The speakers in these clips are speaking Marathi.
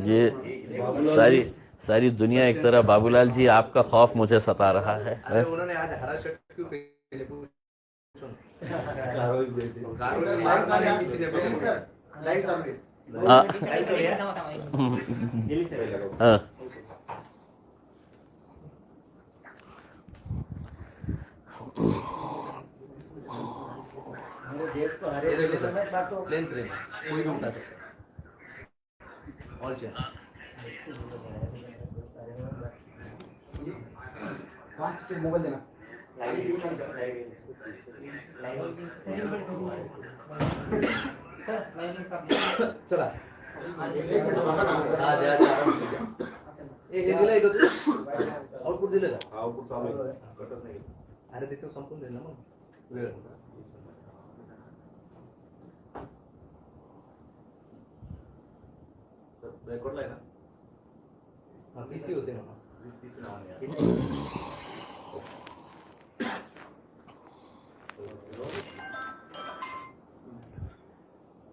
ये सारी सारी दुनिया एक तरह बाबूलाल जी आपका खौफ मुझे सता रहा है। अरे उन्होंने आज हरा शर्ट क्यों पहने पूछो हाँ प्लेन ट्रेन कोई भी उठा सकता ऑल चेयर मोबाइल देना चला दिला आउटपुट दिलं का आउटपुट चालू आहे अरे तिथं संपून देईल ना मग वेळ रेकॉर्डला आहे ना हा पीसी होते ना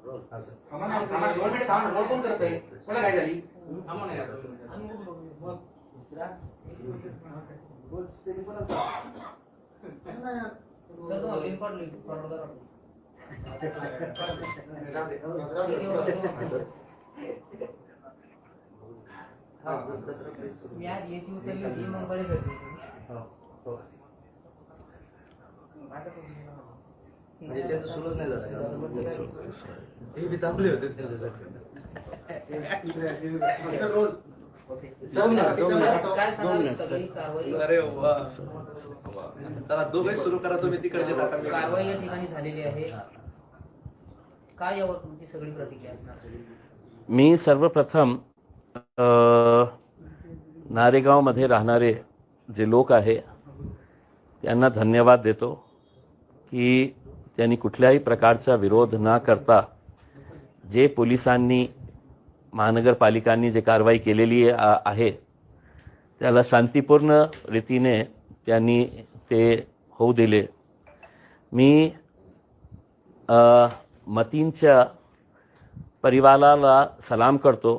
दोन मिनिट थांबा रोल कोण करत आहे कोणा काय झाली मी आज याची उचलली होती मग बरेच होते म्हणजे त्याचं सुरूच नाही झालं ते बी थांबले होते काय सांगाल सगळी कारवाई अरे वा चला दोघे सुरू करा तुम्ही तिकडचे कारवाई या ठिकाणी झालेली आहे काय यावर तुमची सगळी प्रतिक्रिया असणार? मी सर्वप्रथम नारेगावमध्ये राहणारे जे लोक आहे त्यांना धन्यवाद देतो की त्यांनी कुठल्याही प्रकारचा विरोध न करता जे पोलिसांनी महानगरपालिकांनी जे कारवाई केलेली आहे त्याला शांतिपूर्ण रीतीने त्यांनी ते होऊ दिले। मी मतींच्या परिवाराला सलाम करतो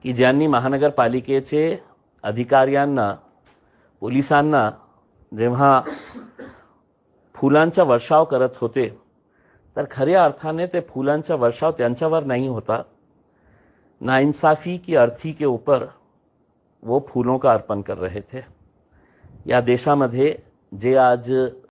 की ज्यांनी महानगरपालिकेचे अधिकाऱ्यांना पोलिसांना जेव्हा फुलांचा वर्षाव करत होते तर खऱ्या अर्थाने ते फुलांचा वर्षाव त्यांच्यावर नहीं होता, नाइंसाफ़ी की अर्थी के ऊपर वो फूलों का अर्पण कर रहे थे। या देशामध्ये जे आज